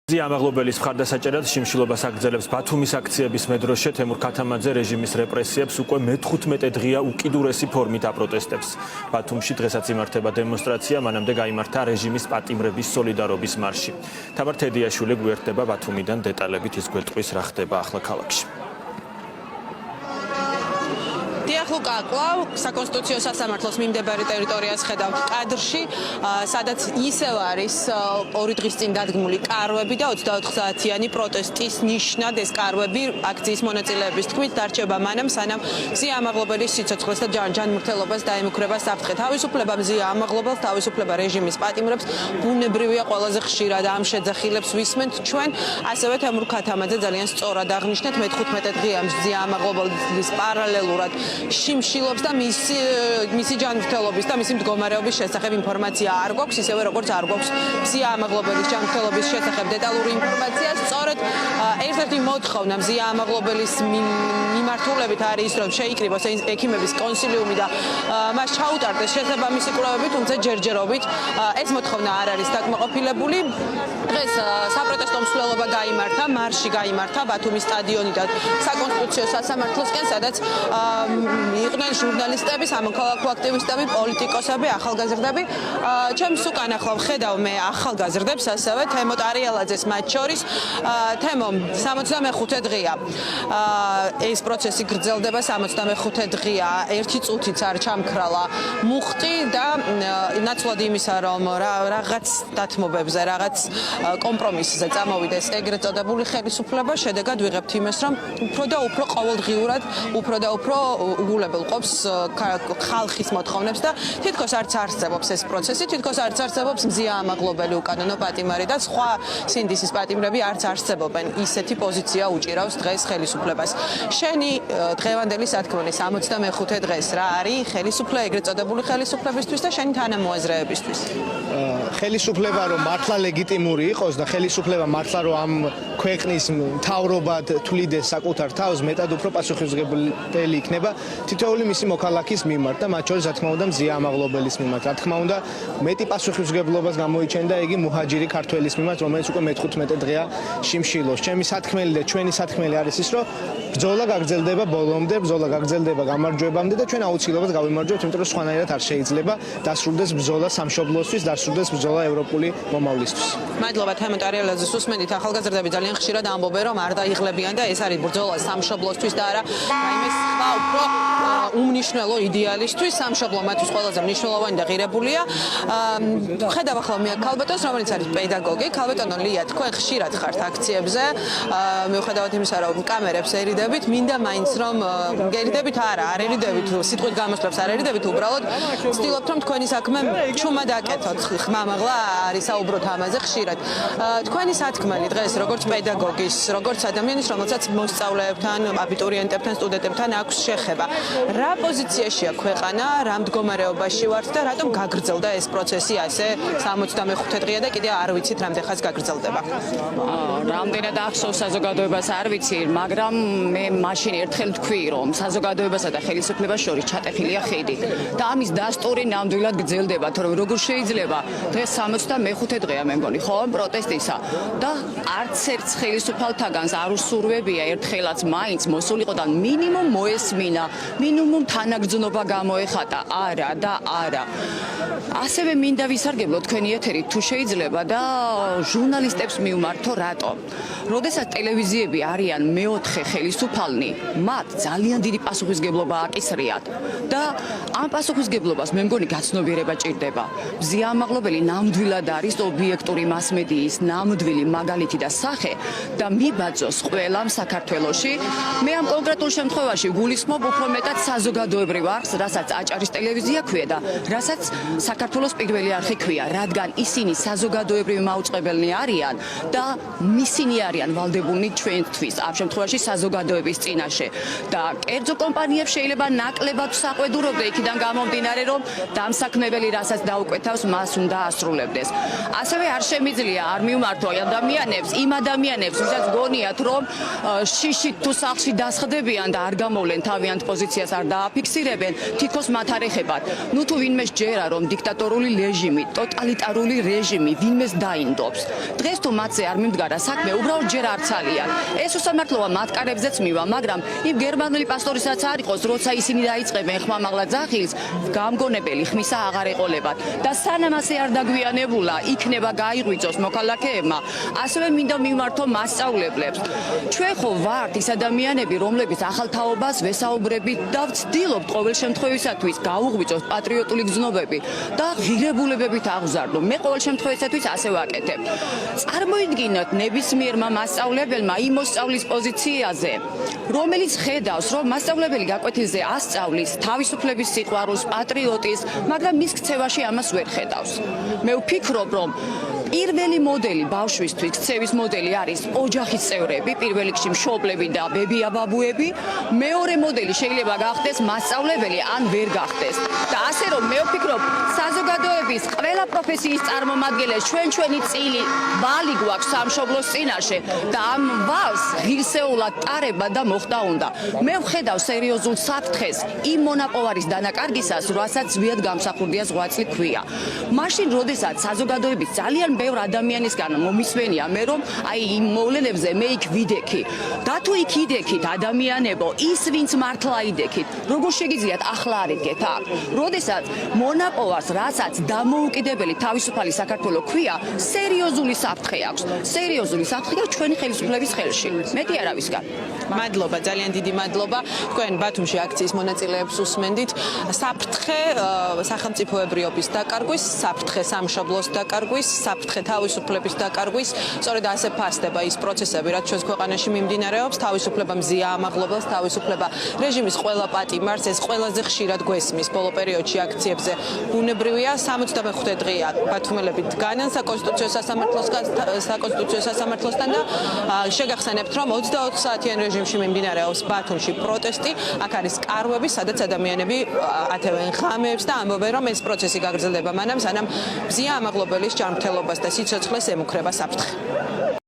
ზიამაღლობელის მხარდასაჭერად შიმშილობას აგრძელებს ბათუმის აქციების მედროშე თემურ ქათამაძე რეჟიმის რეპრესიებს უკვე მე-15 დღეა უკიდურესი ფორმით აპროტესტებს. ბათუმში დღესაც იმართება დემონსტრაცია, მანამდე გაიმართა რეჟიმის პატიმრების სოლიდარობის მარში. თამარ თედიაშვილი გვერდება ბათუმიდან დეტალებით ის გვეტყვის რა ხდება ახლა ქალაქში. Ლუკა კლავ საკონსტიტუციო სასამართლოს მიმდებარე ტერიტორიას ხედავთ კადრში, სადაც ისევ არის 2 დღის წინ დადგმული კარვები და 24 საათიანი პროტესტის ნიშნად ეს კარვები აქციის მონაწილეების თქმით დარჩება მანამ, სანამ ზიამაღლობელის სიცოცხლეს და ჯანმრთელობას დაემუქრება საფრთხე. თავისუფლება ზიამაღლობელს, თავისუფლება რეჟიმის პატიმრებს ბუნებრივია ყველაზე ხშირად ამ შეძახილებს ვისმენთ ჩვენ, ასევე თემურ ქათამაძე ძალიან სწორად აღნიშნეთ მე-15 დღეა ზიამაღლობელის პარალელურად შიმშილობს და მისი ჯანმრთელობის და მისი მდგომარეობის შესახებ ინფორმაცია არ გვაქვს, ისევე როგორც არ გვაქვს ზიამაღლობელის ჯანმრთელობის შესახებ დეტალური ინფორმაცია. სწორედ ერთ-ერთი მოთხოვნა ზიამაღლობელის მიმართულებით არის ის, რომ შეიკრიბოს ექიმების კონსილიუმი და მას ჩაუტარდეს შესაბამისი კვლევები, თუმცა ჯერჯერობით ეს მოთხოვნა არ არის დაკმაყოფილებული. დღეს საპროტესტო მსვლელობა გაიმართა, მარში გაიმართა ბათუმის სტადიონიდან საკონსტიტუციო სასამართლოსკენ, სადაც იყვნენ ჟურნალისტები, სამოქალაქო აქტივისტები, პოლიტიკოსები, ახალგაზრდები. ჩემს უკან ახლა ვხედავ მე ახალგაზრდებს, ასევე თემო ტარიელაძეს მათ შორის. თემო 65 დღეა. ეს პროცესი გრძელდება 65 დღეა. ერთი წუთიც არ ჩამქრალა მუხტი და ნაცვლად იმისა, რომ რაღაც დათმობებზე, რაღაც კომპრომისზე წამოვიდეს ეგრეთ წოდებული ხელისუფლება, შედეგად ვიღებთ იმას, რომ უფრო და უფრო ყოველდღიურად, უფრო და უფრო უგულებელ ყოფს ხალხის მოთხოვნებს და თითქოს არც არსებობს ეს პროცესი, თითქოს არც არსებობს ზიამაღლობელი უკანონო პატიმარი და სხვა სინდისის პატიმრები არც არსებობენ. ისეთი პოზიცია უჭირავს დღეს ხელისუფლებას. შენი დღევანდელი სათქმელი 65 დღეს რა არის ხელისუფლება ეგრეთ წოდებული ხელისუფლებისთვის და შენი თანამოაზრეებისთვის? ხელისუფლება რომ მართლა ლეგიტიმური იყოს და ხელისუფლება მართლა რომ ამ ქვეყნის მთავრობად თვლიდეს საკუთარ თავს, მეტად უფრო პასუხისმგებელი იქნება თითოეული მისი მოქალაქის მიმართ და მათ შორის რა თქმა უნდა ზიამაღლობელის მიმართ. რა თქმა უნდა მეტი პასუხისმგებლობას გამოიჩენდა იგი მუჰაჯირი ქართველის მიმართ, რომელიც უკვე მე-15 დღეა შიმშილობს. ჩემი სათქმელი და ჩვენი სათქმელი არის ის, რომ ბრძოლა გაგრძელდება ბოლომდე, ბრძოლა გაგრძელდება გამარჯვებამდე და ჩვენ აუცილებლად გავიმარჯვებთ, იმიტომ რომ სხვანაირად არ შეიძლება დასრულდეს ბრძოლა სამშობლოსთვის, დასრულდეს ბრძოლა ევროპული მომავლისთვის. მადლობა თემო ტარიელაძეს უსმენთ. ახალგაზრდები ძალიან ხშირად ამბობენ, რომ არ დაიხლებიან და ეს არის ბრძოლა სამშობლოსთვის და არა რაიმე სხვა უფრო უმნიშვნელო იდეალისტვის. სამშობლო მათთვის ყველაზე მნიშვნელოვანი და ღირებულია. ხედავ ახლა მე ქალბატონს, რომელიც არის პედაგოგი. ქალბატონო ლია, თქვენ ხშირად ხართ აქციებზე. მიუხედავად იმისა, რომ კამერებს ერიდებით, მინდა მაინც რომ ერიდებით არა, არ ერიდებით, სიტყვით გამოსვლებს არ ერიდებით, უბრალოდ ვცდილობთ რომ თქვენი საქმე ჩუმად აკეთოთ. ხმამაღლა არის საუბრობთ ამაზე ხშირად. თქვენი სათქმელი დღეს როგორც პედაგოგის, როგორც ადამიანის, რომელსაც მოსწავლეებთან, აბიტურიენტებთან, სტუდენტებთან აქვს შეხება. რა პოზიციაშია ქვეყანა, რა მდგომარეობაში ვართ და რატომ გაგრძელდა ეს პროცესი ასე 65 დღეა და კიდე არ ვიცით რამდენ ხანს გაგრძელდება? რამდენად ახსოვს საზოგადოებას არ ვიცი, მაგრამ მე მაშინ ერთხელ თქვი, რომ საზოგადოებასა და ხელისუფლებას შორის ჩატეხილია ხიდი და ამის დასტური ნამდვილად გრძელდება, თორემ როგორ შეიძლება დღეს 65 დღეა მე მგონი, ხო, პროტესტისა და არც ერთ ხელისუფალთაგანს არ უსურვებია ერთხელაც მაინც მოსულიყო და მინიმუმ მოესმინა, მინიმუმ თანაგრძნობა გამოეხატა, არა და არა. ასევე მინდა ვისარგებლო თქვენი ეთერი თუ შეიძლება და ჟურნალისტებს მივმართო რატომ. როდესაც ტელევიზიები არიან მეოთხე ხელისუფალნი, მათ ძალიან დიდი პასუხისმგებლობა აკისრიათ და ამ პასუხისმგებლობას მე მგონი გაცნობიერება ჭირდება. ზიამაღლობელი ნამდვილად არის ობიექტური მასმედიის ნამდვილი მაგალითი და სახე და მიბაძოს ყველამ საქართველოში. მე ამ კონკრეტულ შემთხვევაში გულისხმობ უფრო მეტად საზოგადოებრივ არხს, რასაც აჭარის ტელევიზია ქვია და რასაც საქართველოს პირველი არხი ქვია, რადგან ისინი საზოგადოებრივი მაუწყებელნი არიან და ისინი არიან ვალდებულნი ჩვენთვის, ამ შემთხვევაში საზოგადოების წინაშე. და კერძო კომპანიებს შეიძლება ნაკლებად საყვედურობდე იქიდან გამომდინარე, რომ დამსაქმებელი რასაც დაუკვეთავს, მას უნდა ასრულებდეს. ასევე არ შემიძლია არ მივმართო ადამიანებს, იმ ადამიანებს, ვისაც გონიათ, რომ შიშით თუ სახლში დასხდებიან და არ გამოვლენ თავიანთ პოზიციას არ დააფიქსირებენ, თითქოს მათ არ ეხებათ. ნუ თუ ვინმე სჯერა, რომ დიქტატორული რეჟიმი, ტოტალიტარული რეჟიმი ვინმეს დაინდობს. დღეს თუ მათზე არ მიმდგარა საქმე, უბრალოდ ჯერ არ ცალიან. ეს უსამართლოა მათ კარებზეც მივა, მაგრამ იმ გერმანული პასტორისაც არ იყოს, როცა ისინი დაიწყებენ ხმამაღლა ძახილს, გამგონებელი ხმისა აღარ ეყოლებათ. და სანამ ასე არ დაგვიანებულა, იქნება გაიღვიძოს მოქალაქეებმა, ასევე მინდა მივმართო მასწავლებლებს. ჩვენ ხო ვართ ის ადამიანები, რომლებიც ახალ თაობას ვესაუბრებით და ვცდილობთ ყოველ შემთხვევისათვის გაუღვიძოთ პატრიოტული გზნობები და ღირებულებებით აღზარდო. მე ყოველ შემთხვევისათვის ასე ვაკეთებ. წარმოიდგინოთ ნებისმიერმა მასწავლებელმა იმ მოსწავლის პოზიციაზე, რომელიც ხედავს, რომ მასწავლებელი გაკვეთილზე ასწავლის თავისუფლების სიყვარულს, პატრიოტიზმს, მაგრამ მის ქცევაში ამას ვერ ხედავს. მე ვფიქრობ, რომ პირველი მოდელი ბავშვისთვის ქცევის მოდელი არის ოჯახის წევრები, პირველ რიგში მშობლები და ბებია-ბაბუები. მეორე მოდელი შეიძლება გახდეს მასწავლებელი ან ვერ გახდეს. და ასე რომ მე ვფიქრობ, საზოგადოების ყველა პროფესიის წარმომადგენლებს ჩვენი წილი ბალი გვაქვს სამშობლოს წინაშე და ამ ვალს ღირსეულად ტარება და მოხდა უნდა. მე ვხედავ სერიოზულ საფრთხეს იმ მონაპოვარის დანაკარგისას, რასაც ზვიად გამსახურდია ზღვაწლი ქვია. მაშინ, როდესაც საზოგადოების ძალიან ბევრ ადამიანისგან მომისმენია მე, რომ აი იმ მოვლენებზე მე იქ ვიდექი. და თუ იქ იდექით ადამიანებო, ის ვინც მართლა იდექით, როგორ შეგიძლიათ ახლა არ იდგეთ აქ? როდესაც მონაპოვარს, რასაც დამოუკიდებელი თავისუფალი საქართველო ქვია, სერიოზული საფრთხე აქვს. სერიოზული საფრთხე ჩვენი ხელისუფლების ხელში. მეტი არავისგან. მადლობა, ძალიან დიდი მადლობა. თქვენ ბათუმში აქციის მონაწილეებს უსმენდით. საფრთხე სახელმწიფოებრიობის დაკარგვის, საფრთხე სამშობლოს დაკარგვის, საფრთხე თავისუფლების დაკარგვის. სწორედ ასე ფასდება ის პროცესები, რაც ჩვენს ქვეყანაში მიმდინარეობს. თავისუფლება მზია ამაღლობელს, თავისუფლება რეჟიმის ყველა პატიმარს, ეს ყველაზე ხშირად გვესმის ბოლო პერიოდში აქციებზე. ბუნებრივია, 65 დღეა ბათუმელები დგანან საკონსტიტუციო სასამართლოსთან და შეგახსენებთ, რომ 24 საათიან რეჟიმში მიმდინარეობს ბათუმში პროტესტი. აქ არის კარვები, სადაც ადამიანები ათევენ ღამეებს და ამბობენ, რომ ეს პროცესი გაგრძელდება მანამ, სანამ მზია ამაღლობელის ჯანმრთელობას და სიცოცხლეს ემუქრება საფრთხე.